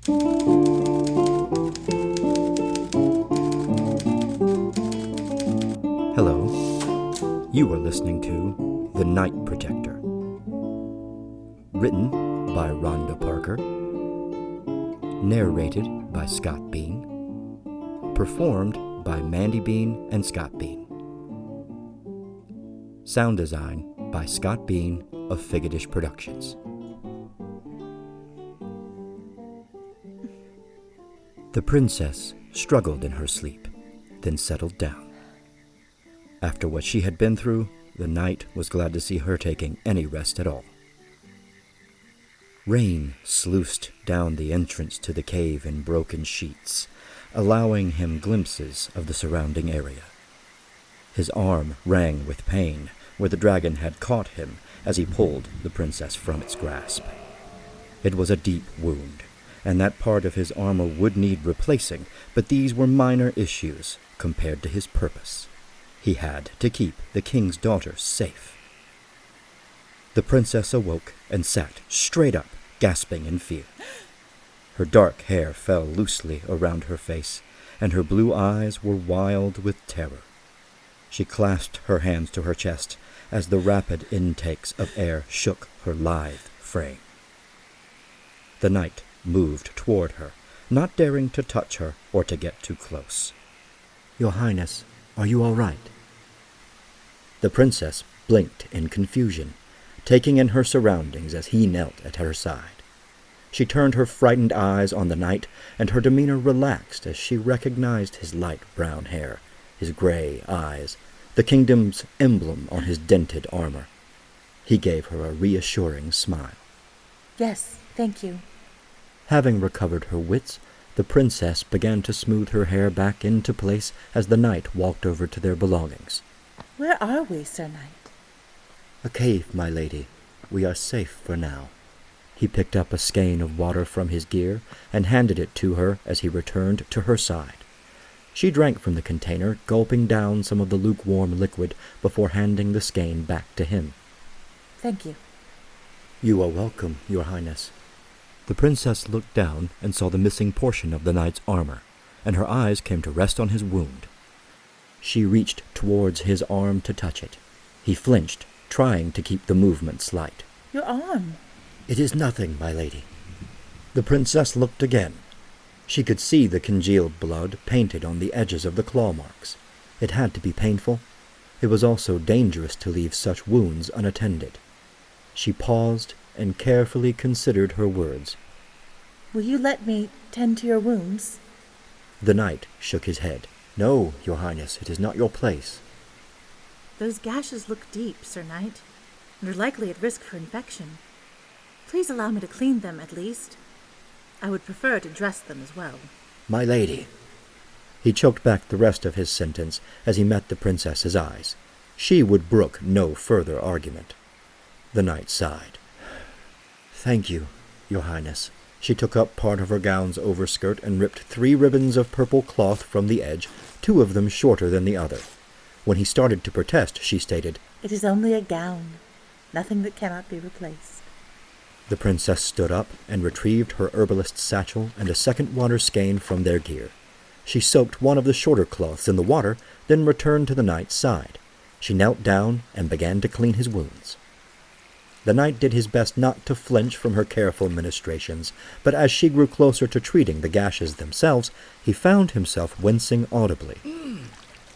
Hello. You are listening to The Night Protector. Written by Rhonda Parker. Narrated by Scott Bean. Performed by Mandy Bean and Scott Bean. Sound design by Scott Bean of Figadish Productions. The princess struggled in her sleep, then settled down. After what she had been through, the knight was glad to see her taking any rest at all. Rain sluiced down the entrance to the cave in broken sheets, allowing him glimpses of the surrounding area. His arm rang with pain where the dragon had caught him as he pulled the princess from its grasp. It was a deep wound, and that part of his armor would need replacing, but these were minor issues compared to his purpose. He had to keep the king's daughter safe. The princess awoke and sat straight up, gasping in fear. Her dark hair fell loosely around her face, and her blue eyes were wild with terror. She clasped her hands to her chest as the rapid intakes of air shook her lithe frame. The knight moved toward her, not daring to touch her or to get too close. "Your Highness, are you all right?" The princess blinked in confusion, taking in her surroundings as he knelt at her side. She turned her frightened eyes on the knight, and her demeanor relaxed as she recognized his light brown hair, his gray eyes, the kingdom's emblem on his dented armor. He gave her a reassuring smile. "Yes, thank you." Having recovered her wits, the princess began to smooth her hair back into place as the knight walked over to their belongings. "Where are we, Sir Knight?" "A cave, my lady. We are safe for now." He picked up a skein of water from his gear and handed it to her as he returned to her side. She drank from the container, gulping down some of the lukewarm liquid before handing the skein back to him. "Thank you." "You are welcome, Your Highness." The princess looked down and saw the missing portion of the knight's armor, and her eyes came to rest on his wound. She reached towards his arm to touch it. He flinched, trying to keep the movement slight. "Your arm." "It is nothing, my lady." The princess looked again. She could see the congealed blood painted on the edges of the claw marks. It had to be painful. It was also dangerous to leave such wounds unattended. She paused and carefully considered her words. "Will you let me tend to your wounds?" The knight shook his head. "No, Your Highness, it is not your place." "Those gashes look deep, Sir Knight, and are likely at risk for infection. Please allow me to clean them, at least. I would prefer to dress them as well." "My lady." He choked back the rest of his sentence as he met the princess's eyes. She would brook no further argument. The knight sighed. "Thank you, Your Highness." She took up part of her gown's overskirt and ripped 3 ribbons of purple cloth from the edge, 2 of them shorter than the other. When he started to protest, she stated, "It is only a gown, nothing that cannot be replaced." The princess stood up and retrieved her herbalist's satchel and a second water skein from their gear. She soaked one of the shorter cloths in the water, then returned to the knight's side. She knelt down and began to clean his wounds. The knight did his best not to flinch from her careful ministrations, but as she grew closer to treating the gashes themselves, he found himself wincing audibly.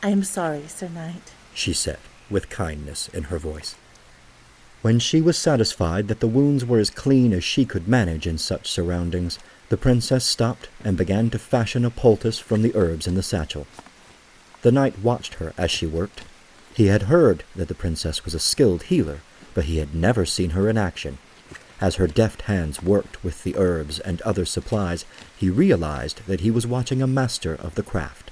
"I am sorry, Sir Knight," she said, with kindness in her voice. When she was satisfied that the wounds were as clean as she could manage in such surroundings, the princess stopped and began to fashion a poultice from the herbs in the satchel. The knight watched her as she worked. He had heard that the princess was a skilled healer, but he had never seen her in action. As her deft hands worked with the herbs and other supplies, he realized that he was watching a master of the craft.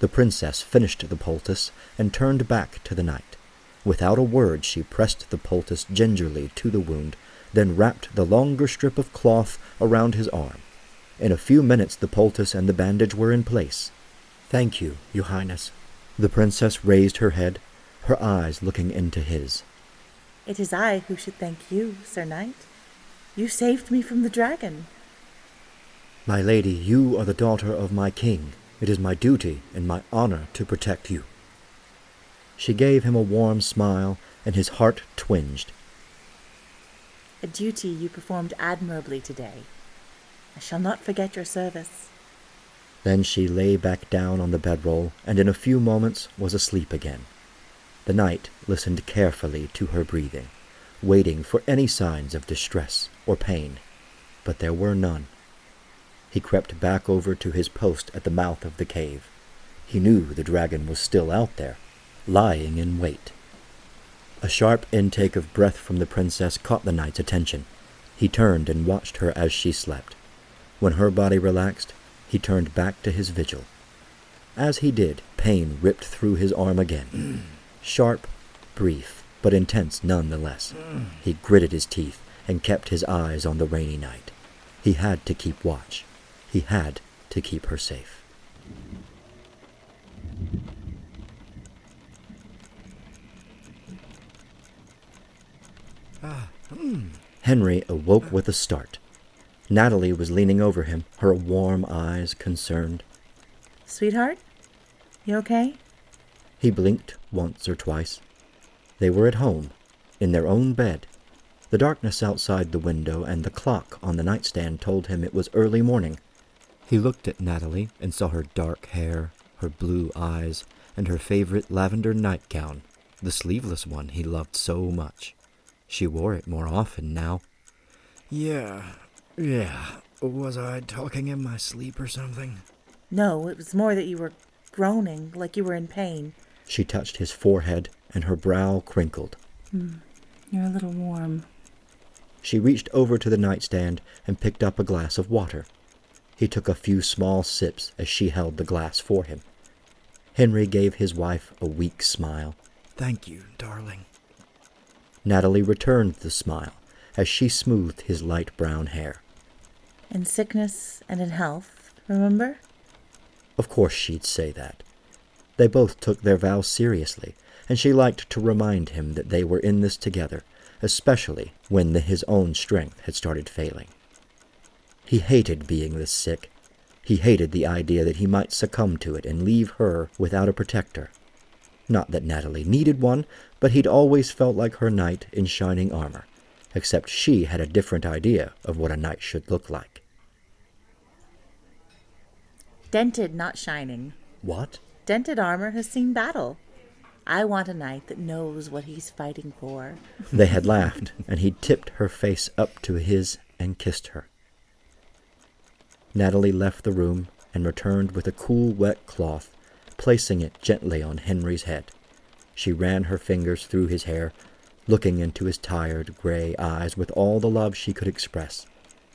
The princess finished the poultice and turned back to the knight. Without a word, she pressed the poultice gingerly to the wound, then wrapped the longer strip of cloth around his arm. In a few minutes the poultice and the bandage were in place. "Thank you, Your Highness." The princess raised her head, her eyes looking into his. "It is I who should thank you, Sir Knight. You saved me from the dragon." My lady, you are the daughter of my king. It is my duty and my honor to protect you. She gave him a warm smile, and his heart twinged. A duty you performed admirably today. I shall not forget your service. Then she lay back down on the bedroll, and in a few moments was asleep again. The knight listened carefully to her breathing, waiting for any signs of distress or pain, but there were none. He crept back over to his post at the mouth of the cave. He knew the dragon was still out there, lying in wait. A sharp intake of breath from the princess caught the knight's attention. He turned and watched her as she slept. When her body relaxed, he turned back to his vigil. As he did, pain ripped through his arm again. Sharp, brief, but intense nonetheless. He gritted his teeth and kept his eyes on the rainy night. He had to keep watch. He had to keep her safe. Henry awoke with a start. Natalie was leaning over him, her warm eyes concerned. Sweetheart, you okay? He blinked once or twice. They were at home, in their own bed. The darkness outside the window and the clock on the nightstand told him it was early morning. He looked at Natalie and saw her dark hair, her blue eyes, and her favorite lavender nightgown, the sleeveless one he loved so much. She wore it more often now. Yeah. Was I talking in my sleep or something? No, it was more that you were groaning, like you were in pain. She touched his forehead, and her brow crinkled. You're a little warm. She reached over to the nightstand and picked up a glass of water. He took a few small sips as she held the glass for him. Henry gave his wife a weak smile. Thank you, darling. Natalie returned the smile as she smoothed his light brown hair. In sickness and in health, remember? Of course she'd say that. They both took their vows seriously, and she liked to remind him that they were in this together, especially when his own strength had started failing. He hated being this sick. He hated the idea that he might succumb to it and leave her without a protector. Not that Natalie needed one, but he'd always felt like her knight in shining armor, except she had a different idea of what a knight should look like. Dented, not shining. What? Dented armor has seen battle. I want a knight that knows what he's fighting for. They had laughed, and he tipped her face up to his and kissed her. Natalie left the room and returned with a cool, wet cloth, placing it gently on Henry's head. She ran her fingers through his hair, looking into his tired, gray eyes with all the love she could express.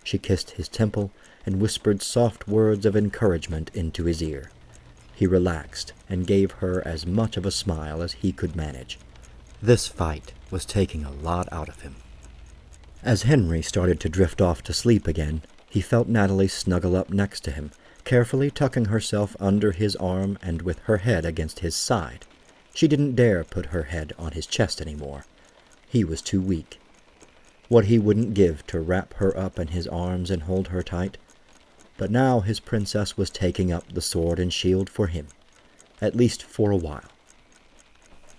She kissed his temple and whispered soft words of encouragement into his ear. He relaxed and gave her as much of a smile as he could manage. This fight was taking a lot out of him. As Henry started to drift off to sleep again, he felt Natalie snuggle up next to him, carefully tucking herself under his arm and with her head against his side. She didn't dare put her head on his chest anymore. He was too weak. What he wouldn't give to wrap her up in his arms and hold her tight. But now his princess was taking up the sword and shield for him, at least for a while.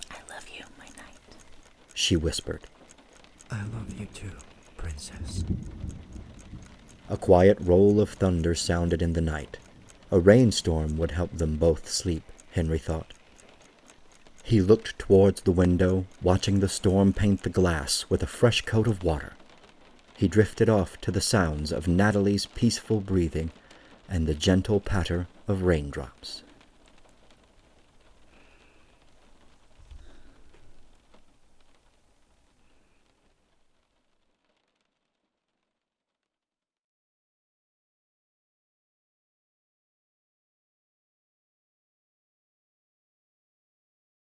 I love you, my knight, she whispered. I love you too, princess. A quiet roll of thunder sounded in the night. A rainstorm would help them both sleep, Henry thought. He looked towards the window, watching the storm paint the glass with a fresh coat of water. He drifted off to the sounds of Natalie's peaceful breathing and the gentle patter of raindrops.